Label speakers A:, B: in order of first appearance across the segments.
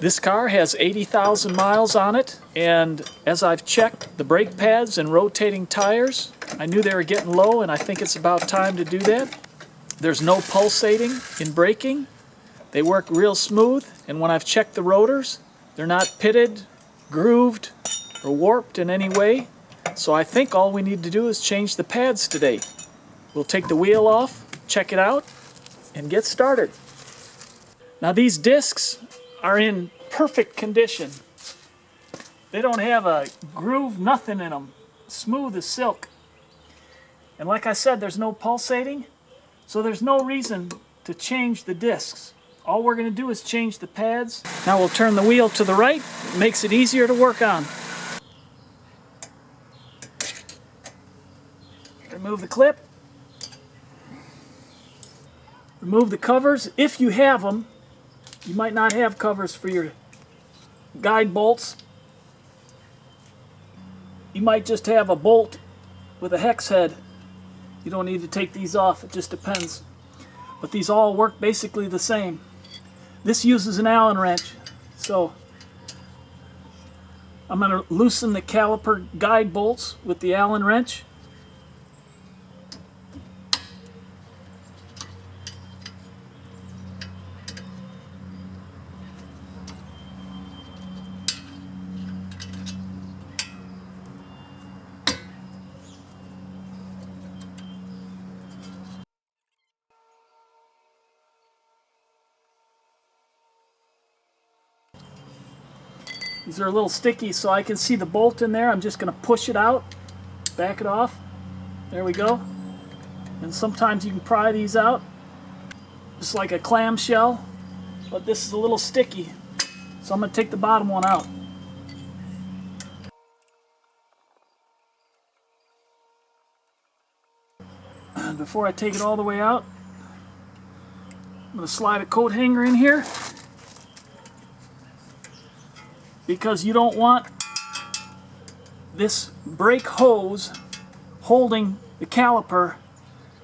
A: This car has 80,000 miles on it, and as I've checked the brake pads and rotating tires, I knew they were getting low, and I think it's about time to do that. There's no pulsating in braking. They work real smooth, and when I've checked the rotors, they're not pitted, grooved, or warped in any way. So I think all we need to do is change the pads today. We'll take the wheel off, check it out, and get started. Now these discs are in perfect condition. They don't have a groove, nothing in them. Smooth as silk. And like I said, there's no pulsating, so there's no reason to change the discs. All we're going to do is change the pads. Now we'll turn the wheel to the right. It makes it easier to work on. Remove the clip. Remove the covers if you have them. You might not have covers for your guide bolts. You might just have a bolt with a hex head. You don't need to take these off, it just depends. But these all work basically the same. This uses an Allen wrench, so I'm going to loosen the caliper guide bolts with the Allen wrench. These are a little sticky, so I can see the bolt in there. I'm just going to push it out, back it off. There we go. And sometimes you can pry these out, just like a clamshell, but this is a little sticky. So I'm going to take the bottom one out. And before I take it all the way out, I'm going to slide a coat hanger in here, because you don't want this brake hose holding the caliper,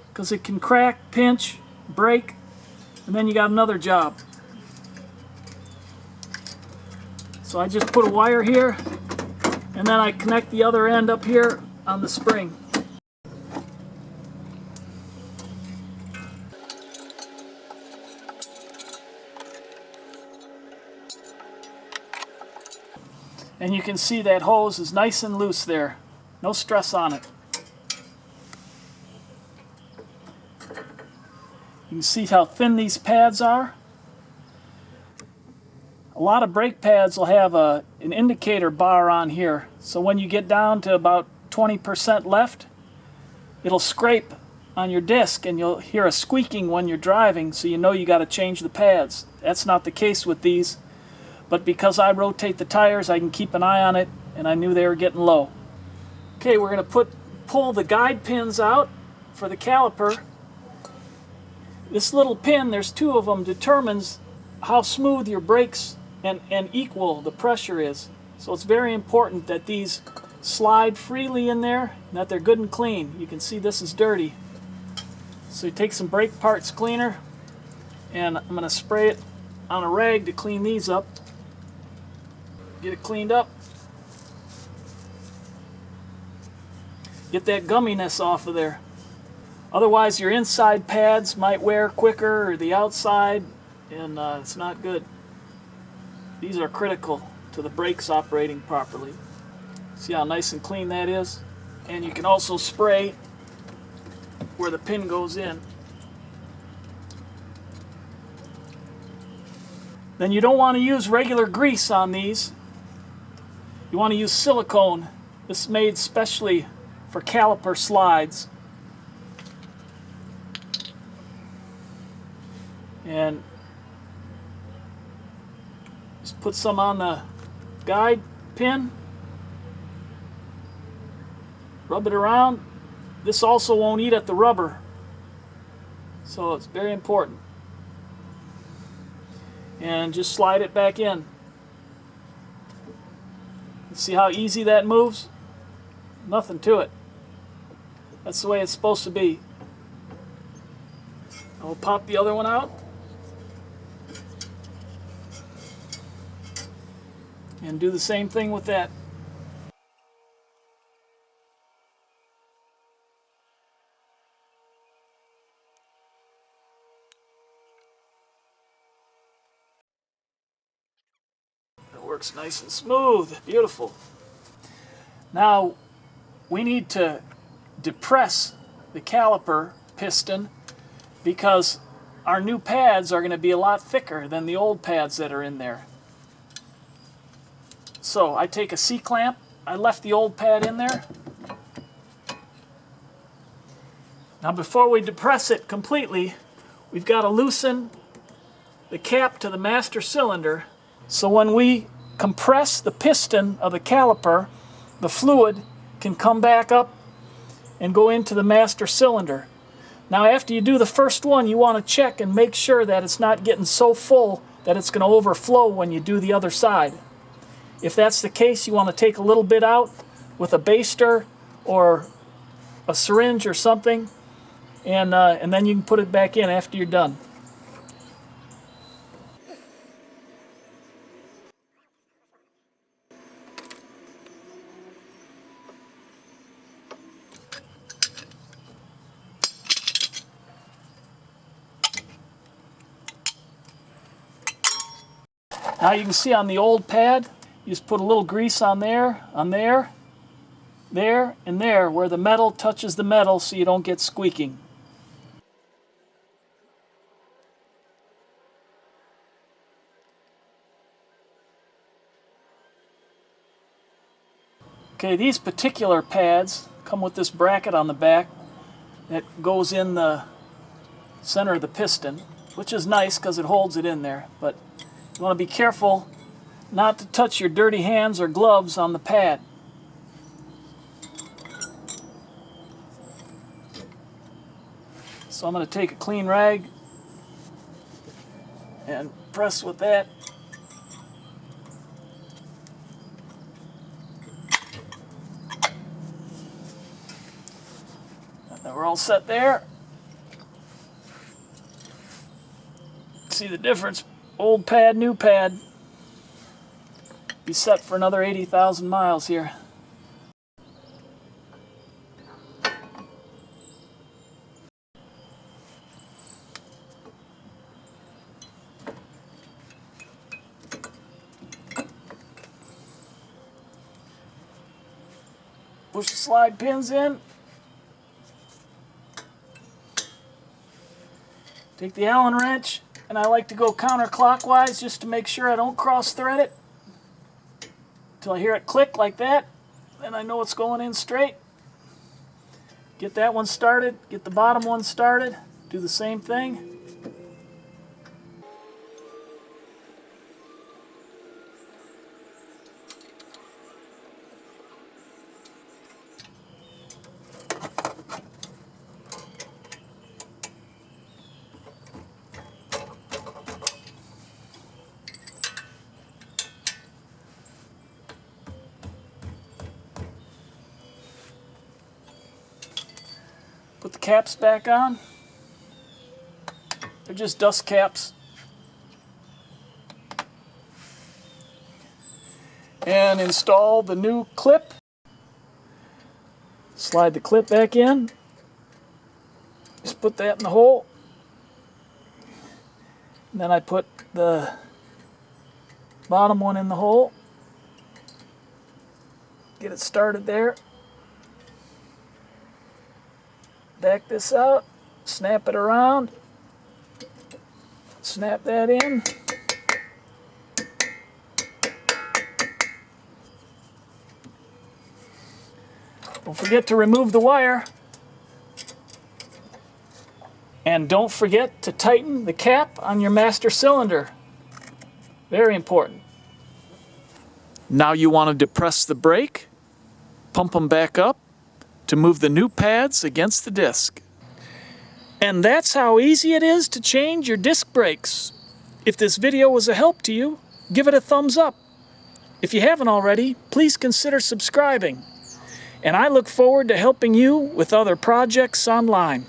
A: because it can crack, pinch, break, and then you got another job. So I just put a wire here, and then I connect the other end up here on the spring. And you can see that hose is nice and loose there. No stress on it. You can see how thin these pads are. A lot of brake pads will have an indicator bar on here. So when you get down to about 20% left, it'll scrape on your disc and you'll hear a squeaking when you're driving, so you know you got to change the pads. That's not the case with these. But because I rotate the tires, I can keep an eye on it, and I knew they were getting low. Okay, we're going to pull the guide pins out for the caliper. This little pin, there's two of them, determines how smooth your brakes and equal the pressure is. So it's very important that these slide freely in there and that they're good and clean. You can see this is dirty. So you take some brake parts cleaner, and I'm going to spray it on a rag to clean these up. Get it cleaned up. Get that gumminess off of there. Otherwise your inside pads might wear quicker, or the outside, and it's not good. These are critical to the brakes operating properly. See how nice and clean that is? And you can also spray where the pin goes in. Then you don't want to use regular grease on these. You want to use silicone. This is made specially for caliper slides. And just put some on the guide pin. Rub it around. This also won't eat at the rubber, so it's very important. And just slide it back in. See how easy that moves? Nothing to it. That's the way it's supposed to be. I'll pop the other one out. And do the same thing with that. It works nice and smooth. Beautiful. Now we need to depress the caliper piston because our new pads are going to be a lot thicker than the old pads that are in there. So I take a C-clamp, I left the old pad in there. Now before we depress it completely, we've got to loosen the cap to the master cylinder, so when we compress the piston of the caliper, the fluid can come back up and go into the master cylinder. Now after you do the first one, you want to check and make sure that it's not getting so full that it's going to overflow when you do the other side. If that's the case, you want to take a little bit out with a baster or a syringe or something, and then you can put it back in after you're done. Now you can see on the old pad, you just put a little grease on there, there, and there, where the metal touches the metal so you don't get squeaking. Okay, these particular pads come with this bracket on the back that goes in the center of the piston, which is nice because it holds it in there, but you want to be careful not to touch your dirty hands or gloves on the pad. So I'm going to take a clean rag and press with that. And we're all set there. See the difference? Old pad, new pad. Be set for another 80,000 miles here. Push the slide pins in. Take the Allen wrench, and I like to go counterclockwise just to make sure I don't cross-thread it. Until I hear it click like that, then I know it's going in straight. Get that one started, get the bottom one started, do the same thing. Put the caps back on. They're just dust caps. And install the new clip. Slide the clip back in. Just put that in the hole. And then I put the bottom one in the hole. Get it started there. Back this out, snap it around, snap that in. Don't forget to remove the wire. And don't forget to tighten the cap on your master cylinder. Very important. Now you want to depress the brake, pump them back up to move the new pads against the disc. And that's how easy it is to change your disc brakes. If this video was a help to you, give it a thumbs up. If you haven't already, please consider subscribing. And I look forward to helping you with other projects online.